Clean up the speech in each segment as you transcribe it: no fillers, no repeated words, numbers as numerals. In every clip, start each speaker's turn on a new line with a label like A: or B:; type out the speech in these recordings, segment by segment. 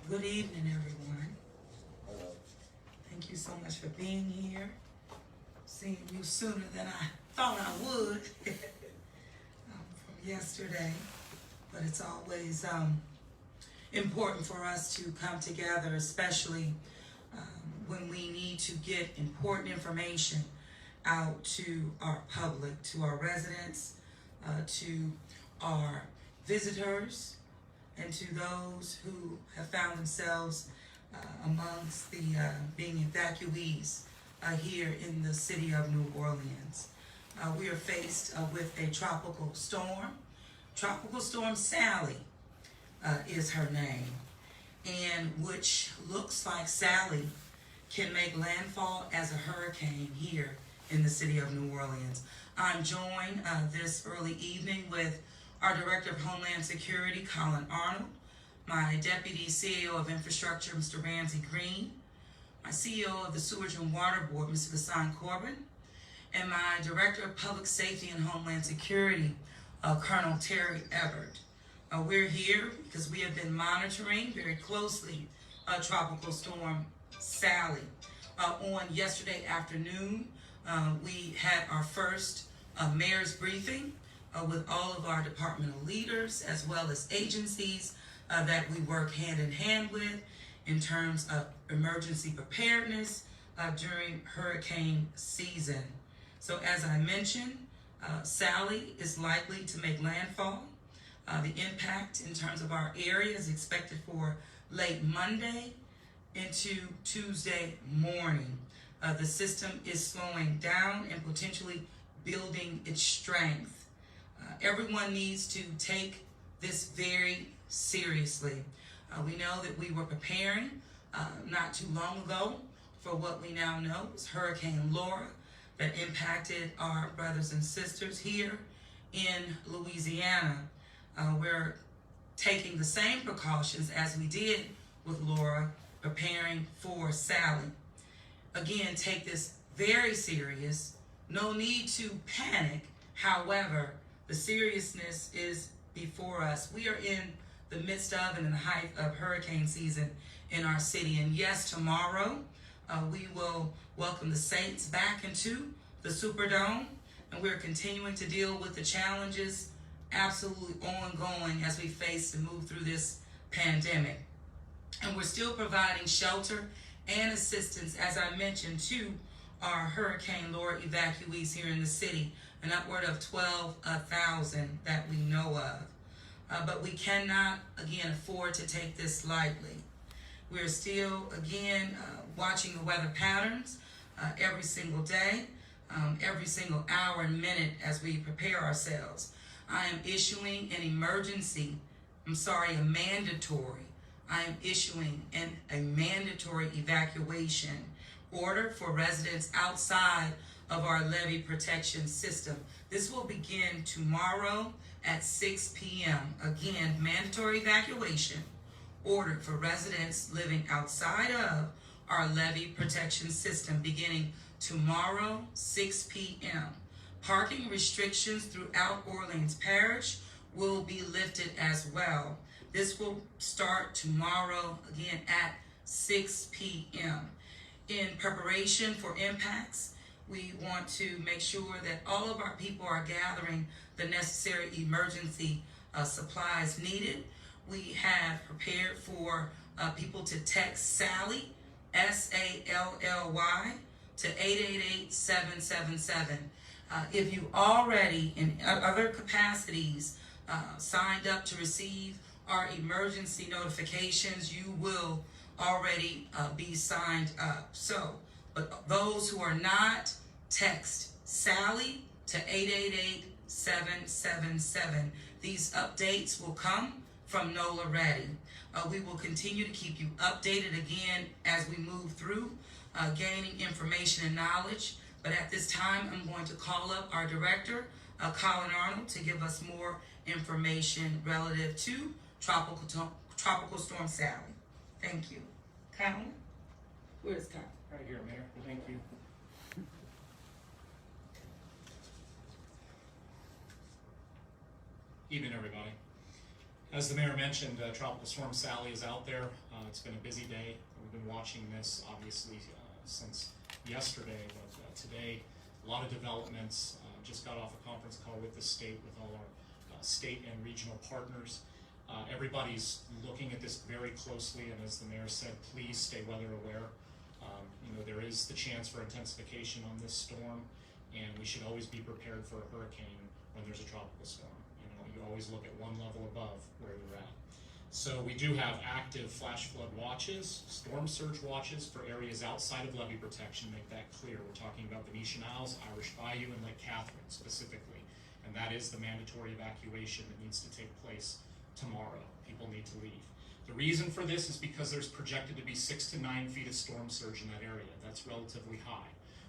A: Good evening, everyone. Thank you so much for being here. Seeing you sooner than I thought I would from yesterday. But it's always important for us to come together, especially when we need to get important information out to our public, to our residents, to our visitors, and to those who have found themselves amongst the being evacuees here in the city of New Orleans. We are faced with a tropical storm. Tropical Storm Sally is her name, and which looks like Sally can make landfall as a hurricane here in the city of New Orleans. I'm joined this early evening with our Director of Homeland Security, Colin Arnold, my Deputy CEO of Infrastructure, Mr. Ramsey Green, my CEO of the Sewage and Water Board, Mr. Hassan Corbin, and my Director of Public Safety and Homeland Security, Colonel Terry Everett. We're here because we have been monitoring very closely Tropical Storm Sally. On yesterday afternoon, we had our first mayor's briefing with all of our departmental leaders as well as agencies that we work hand in hand with in terms of emergency preparedness during hurricane season. So as I mentioned, Sally is likely to make landfall. The impact in terms of our area is expected for late Monday into Tuesday morning. The system is slowing down and potentially building its strength. Everyone needs to take this very seriously. We know that we were preparing not too long ago for what we now know is Hurricane Laura that impacted our brothers and sisters here in Louisiana. We're taking the same precautions as we did with Laura, preparing for Sally. Again, take this very serious. No need to panic. However, the seriousness is before us. We are in the midst of and in the height of hurricane season in our city. And yes, tomorrow we will welcome the Saints back into the Superdome. And we're continuing to deal with the challenges absolutely ongoing as we face and move through this pandemic. And we're still providing shelter and assistance, as I mentioned, to our Hurricane Laura evacuees here in the city, an upward of 12,000 that we know of. But we cannot, again, afford to take this lightly. We're still, again, watching the weather patterns every single day, every single hour and minute as we prepare ourselves. I am issuing a mandatory evacuation order for residents outside of our levee protection system. This will begin tomorrow at 6 p.m. Again, mandatory evacuation ordered for residents living outside of our levee protection system beginning tomorrow, 6 p.m. Parking restrictions throughout Orleans Parish will be lifted as well. This will start tomorrow, again, at 6 p.m. In preparation for impacts, we want to make sure that all of our people are gathering the necessary emergency supplies needed. We have prepared for people to text Sally, SALLY, to 888-777. If you already, in other capacities, signed up to receive our emergency notifications, you will already be signed up. So, but those who are not, text Sally to 888-777. These updates will come from NOLA Ready. We will continue to keep you updated again as we move through gaining information and knowledge. But at this time, I'm going to call up our director, Colin Arnold, to give us more information relative to Tropical Storm Sally. Thank you. Colin? Where is Colin?
B: Right here, Mayor. Thank you. Evening, everybody. As the mayor mentioned, Tropical Storm Sally is out there. It's been a busy day. We've been watching this obviously since yesterday, but today a lot of developments. Just got off a conference call with the state, with all our state and regional partners. Everybody's looking at this very closely, and as the mayor said, please stay weather aware. There is the chance for intensification on this storm, and we should always be prepared for a hurricane when there's a tropical storm. You always look at one level above where you're at. So we do have active flash flood watches, storm surge watches for areas outside of levee protection. Make that clear. We're talking about Venetian Isles, Irish Bayou, and Lake Catherine specifically. And that is the mandatory evacuation that needs to take place tomorrow. People need to leave. The reason for this is because there's projected to be 6 to 9 feet of storm surge in that area. That's relatively high.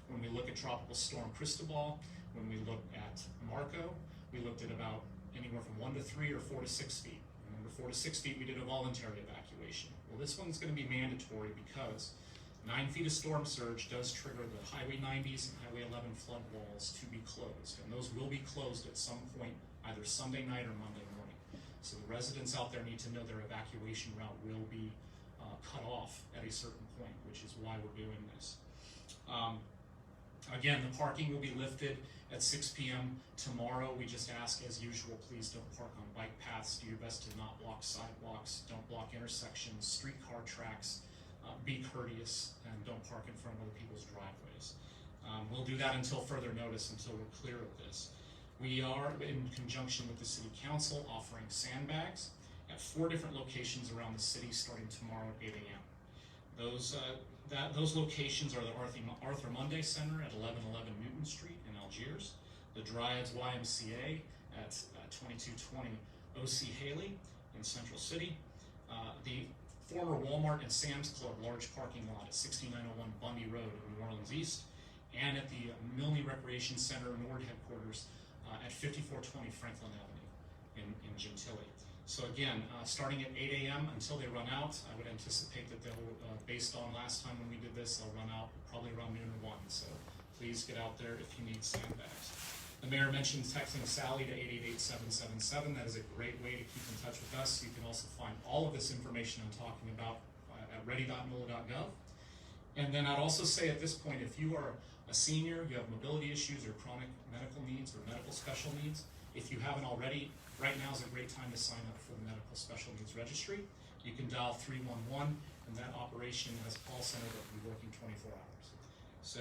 B: When we look at Tropical Storm Cristobal, when we look at Marco, we looked at about anywhere from 1 to 3 or 4 to 6 feet. Remember, 4 to 6 feet, we did a voluntary evacuation. Well, this one's going to be mandatory because 9 feet of storm surge does trigger the Highway 90s and Highway 11 flood walls to be closed. And those will be closed at some point, either Sunday night or Monday morning. So the residents out there need to know their evacuation route will be cut off at a certain point, which is why we're doing this. Again, the parking will be lifted at 6 p.m. tomorrow. We just ask, as usual, please don't park on bike paths. Do your best to not block sidewalks. Don't block intersections, streetcar tracks. Be courteous and don't park in front of other people's driveways. We'll do that until further notice, until we're clear of this. We are, in conjunction with the City Council, offering sandbags at 4 different locations around the city starting tomorrow at 8 a.m. Those locations are the Arthur Munday Center at 1111 Newton Street in Algiers, the Dryads YMCA at 2220 O.C. Haley in Central City, the former Walmart and Sam's Club large parking lot at 6901 Bundy Road in New Orleans East, and at the Milne Recreation Center Nord headquarters at 5420 Franklin Avenue in Gentilly. So again, starting at 8 a.m. until they run out, I would anticipate that they'll, based on last time when we did this, they'll run out probably around noon or 1. So please get out there if you need sandbags. The mayor mentioned texting Sally to 888-777. That is a great way to keep in touch with us. You can also find all of this information I'm talking about at ready.nola.gov. And then I'd also say at this point, if you are a senior, you have mobility issues or chronic medical needs or medical special needs, if you haven't already, right now is a great time to sign up for the Medical Special Needs Registry. You can dial 311, and that operation has a call center that will be working 24 hours. So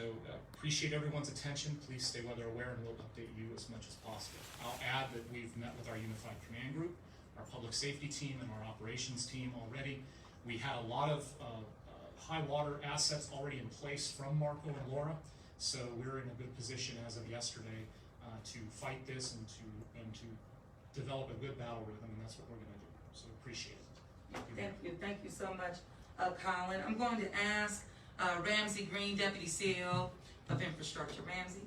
B: appreciate everyone's attention. Please stay weather aware, and we'll update you as much as possible. I'll add that we've met with our Unified Command Group, our public safety team, and our operations team already. We had a lot of high water assets already in place from Marco and Laura, so we're in a good position as of yesterday to fight this and to develop a good battle rhythm, and that's what we're going to do. So appreciate it.
A: Thank you so much, Colin. I'm going to ask Ramsey Green, Deputy CEO of Infrastructure. Ramsey.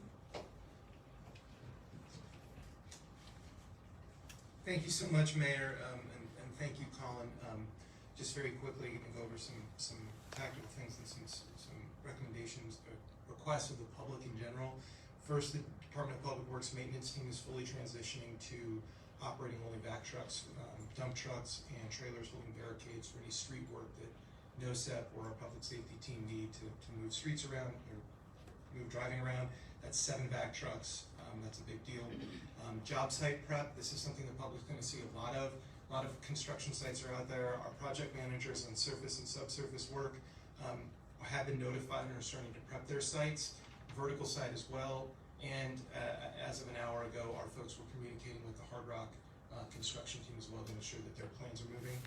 C: Thank you so much, Mayor, and thank you, Colin. Just very quickly, go over some tactical things and some recommendations, requests of the public in general. First, the Department of Public Works Maintenance team is fully transitioning to operating only vac trucks, dump trucks, and trailers holding barricades for any street work that NOSEP or our public safety team need to move streets around or move driving around. That's 7 vac trucks. That's a big deal. Job site prep. This is something the public's going to see a lot of. A lot of construction sites are out there. Our project managers on surface and subsurface work have been notified and are starting to prep their sites. Vertical site as well. And as of an hour ago, our folks were communicating with the Hard Rock construction team as well to ensure that their plans are moving.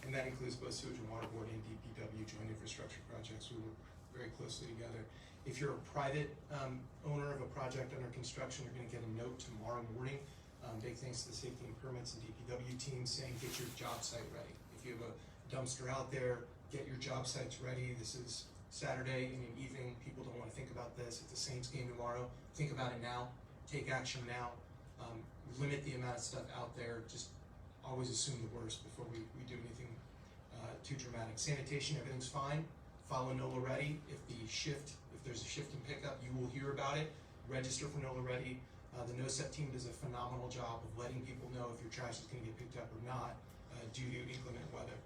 C: And that includes both Sewage and Water Board and DPW joint infrastructure projects. We work very closely together. If you're a private owner of a project under construction, you're going to get a note tomorrow morning. Big thanks to the safety and permits and DPW team saying get your job site ready. If you have a dumpster out there, get your job sites ready. This is Saturday in the evening. People don't want to think about this. It's the Saints game tomorrow. Think about it now. Take action now. Limit the amount of stuff out there. Just always assume the worst before we do anything too dramatic. Sanitation, everything's fine. Follow NOLA Ready. If there's a shift in pickup, you will hear about it. Register for NOLA Ready. The NOSEP team does a phenomenal job of letting people know if your trash is going to get picked up or not due to inclement weather.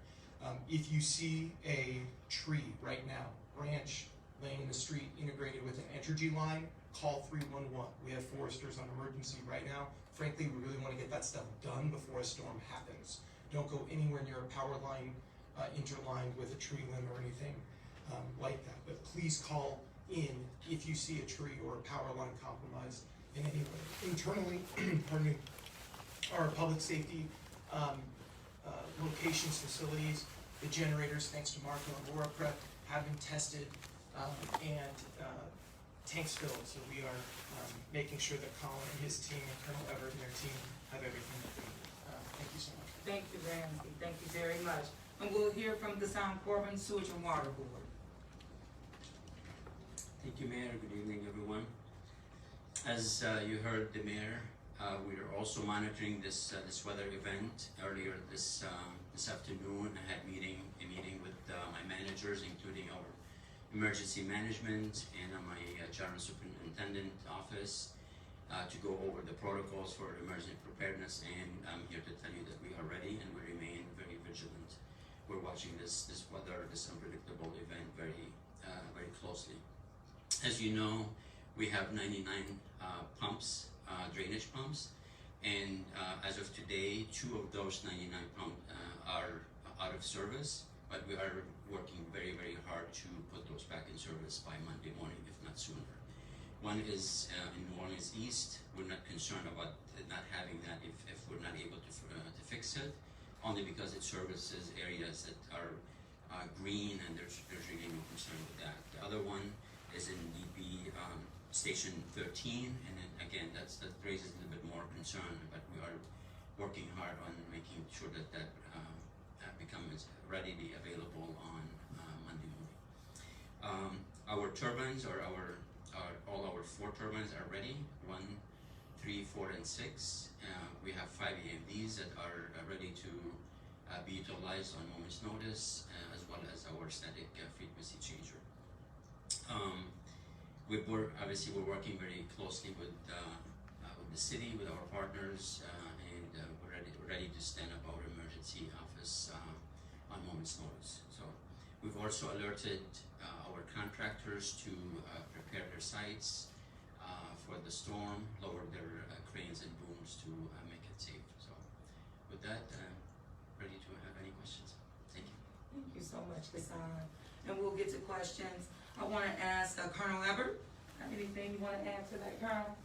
C: If you see a tree right now, branch laying in the street integrated with an Entergy line, call 311. We have foresters on emergency right now. Frankly, we really want to get that stuff done before a storm happens. Don't go anywhere near a power line interlined with a tree limb or anything like that. But please call in if you see a tree or a power line compromised in any way. Internally, pardon me, our public safety locations, facilities, the generators, thanks to Marco and Laura Prep, have been tested and tanks filled. So we are making sure that Colin and his team and Colonel Everett and their team have everything that they need. Thank you so much.
A: Thank you, Ramsey. Thank you very much. And we'll hear from the Sound Corbin Sewage and Water Board.
D: Thank you, Mayor. Good evening, everyone. As you heard the Mayor, we are also monitoring this weather event. Earlier this afternoon, I had a meeting with my managers, including our emergency management and my general superintendent office, to go over the protocols for emergency preparedness. And I'm here to tell you that we are ready and we remain very vigilant. We're watching this weather, this unpredictable event very closely. As you know, we have 99 pumps, drainage pumps, and as of today, 2 of those 99 pumps are out of service, but we are working very, very hard to put those back in service by Monday morning, if not sooner. One is in New Orleans East. We're not concerned about not having that if we're not able to fix it, only because it services areas that are green, and there's really no concern with that. The other one is in DB Station 13, and then again that raises a little bit more concern, but we are working hard on making sure that becomes readily available on Monday morning. Our turbines are all our 4 turbines are ready, 1, 3, 4, and 6. We have 5 EMDs that are ready to be utilized on moment's notice, as well as our static frequency changer. We're working very closely with the city, with our partners, and we're ready to stand up our emergency office on moment's notice. So we've also alerted our contractors to prepare their sites for the storm, lower their cranes and booms to make it safe. So with that, ready to have any questions. Thank you.
A: Thank you so much, Hassan. And we'll get to questions. I want to ask Colonel Everett, anything you want to add to that, Colonel?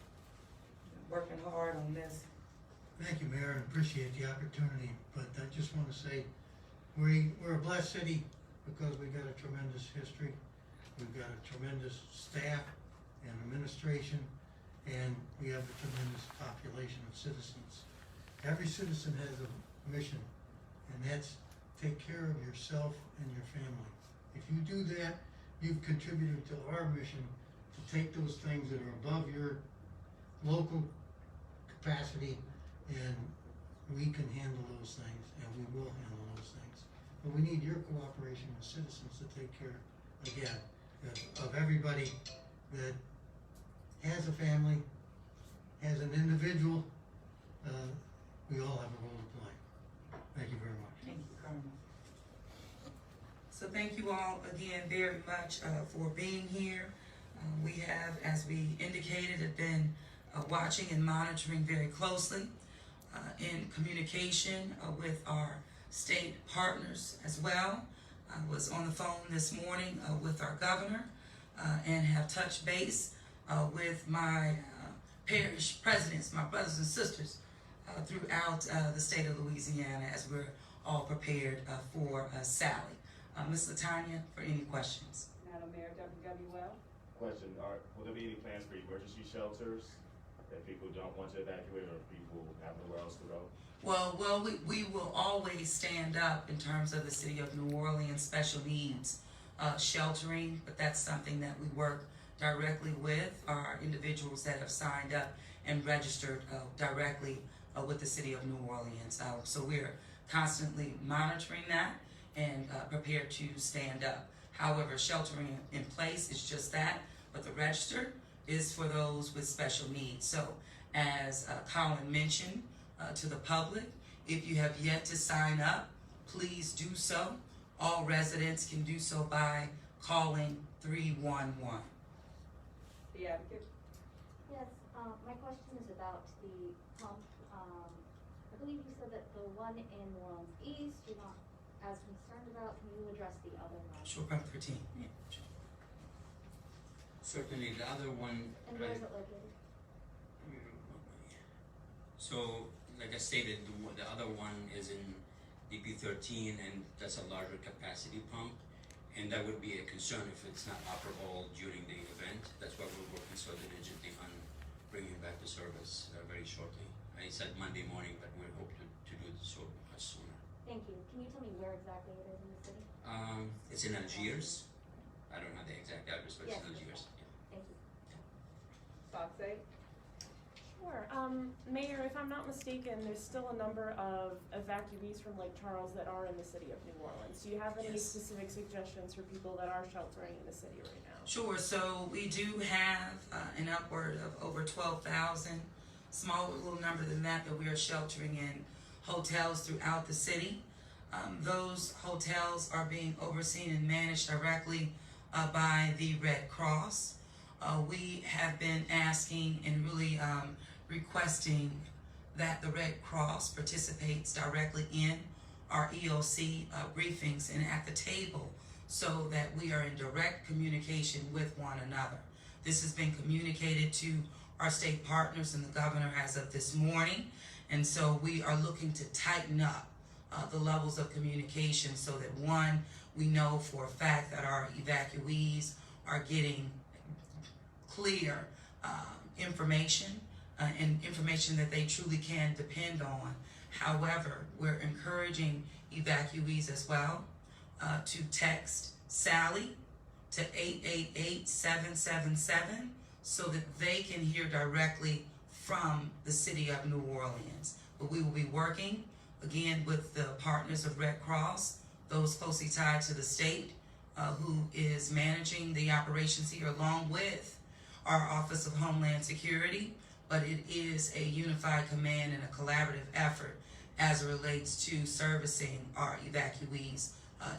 A: Working hard on this.
E: Thank you, Mayor, and appreciate the opportunity, but I just want to say, we're a blessed city because we've got a tremendous history, we've got a tremendous staff and administration, and we have a tremendous population of citizens. Every citizen has a mission, and that's take care of yourself and your family. If you do that, you've contributed to our mission to take those things that are above your local capacity, and we can handle those things, and we will handle those things. But we need your cooperation as citizens to take care, again, of everybody that has a family, has an individual. We all have a role to play. Thank you very much.
A: Thank you, Colonel. So thank you all again very much for being here. We have, as we indicated, have been watching and monitoring very closely, in communication with our state partners as well. I was on the phone this morning with our governor and have touched base with my parish presidents, my brothers and sisters throughout the state of Louisiana, as we're all prepared for Sally. Ms. Latanya, for any questions.
F: Madam Mayor, W.W. Well.
G: Question, will there be any plans for emergency shelters that people don't want to evacuate, or people have nowhere else to go?
A: Well, we will always stand up in terms of the city of New Orleans special needs sheltering, but that's something that we work directly with our individuals that have signed up and registered directly with the city of New Orleans. So we're constantly monitoring that and prepared to stand up. However, sheltering in place is just that, but the register is for those with special needs. So as Colin mentioned to the public, if you have yet to sign up, please do so. All residents can do so by calling 311.
F: The advocate?
H: Yes, my question is about the pump. I believe you said that the one in New Orleans East you're not as concerned about. Can you address the other one?
A: Sure, pump 13. Yeah, sure.
D: Certainly, the other one.
H: And where is it located?
D: So, like I stated, the other one is in DP 13, and that's a larger capacity pump, and that would be a concern if it's not operable during the event. That's why we're working so diligently on bringing it back to service very shortly. I said Monday morning, but we hope to do so much sooner.
H: Thank you. Can you tell me where exactly it is in the city?
D: It's in Algiers. I don't have the exact address, but it's in
H: Yes.
D: Algiers. Yeah.
H: Thank you.
F: Foxay?
I: Sure. Mayor, if I'm not mistaken, there's still a number of evacuees from Lake Charles that are in the city of New Orleans. Do you have any
A: Yes.
I: specific suggestions for people that are sheltering in the city right now?
A: Sure, so we do have an upward of over 12,000, smaller little number than that we are sheltering in hotels throughout the city. Those hotels are being overseen and managed directly by the Red Cross. We have been asking and really requesting that the Red Cross participates directly in our EOC briefings and at the table so that we are in direct communication with one another. This has been communicated to our state partners and the governor as of this morning, and so we are looking to tighten up the levels of communication so that one, we know for a fact that our evacuees are getting clear information and information that they truly can depend on. However, we're encouraging evacuees as well to text Sally to 888-777 so that they can hear directly from the city of New Orleans. But we will be working again with the partners of Red Cross, those closely tied to the state who is managing the operations here along with our Office of Homeland Security, but it is a unified command and a collaborative effort as it relates to servicing our evacuees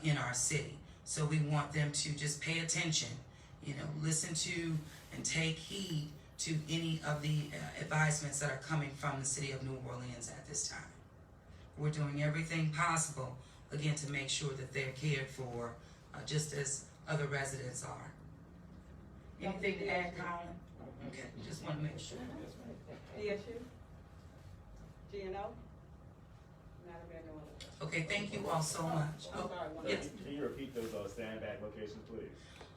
A: in our city. So we want them to just pay attention, listen to and take heed to any of the advisements that are coming from the city of New Orleans at this time. We're doing everything possible, again, to make sure that they're cared for just as other residents are. Anything to add, Colin? Okay, just want to make sure.
F: DSU? GNO? Madam Mayor, no other.
A: Okay, thank you all so much.
F: I'm
A: Oh,
F: sorry, one
A: yes.
G: Can you repeat those stand-back locations, please?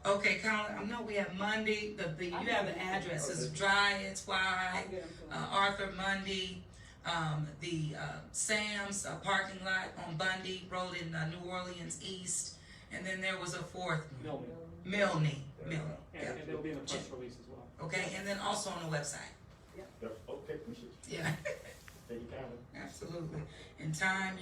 A: Okay, Colin, I know we have Monday, you have the addresses, Dryads,
F: I'll
A: Y,
F: get them to you.
A: Arthur Mundy, the Sam's parking lot on Bundy Road in New Orleans East, and then there was a fourth, Milne, yeah.
J: And it'll be in the press release as well.
A: Okay, and then also on the website,
G: Okay, we should,
A: yeah,
G: thank you, Calvin.
A: absolutely. In time,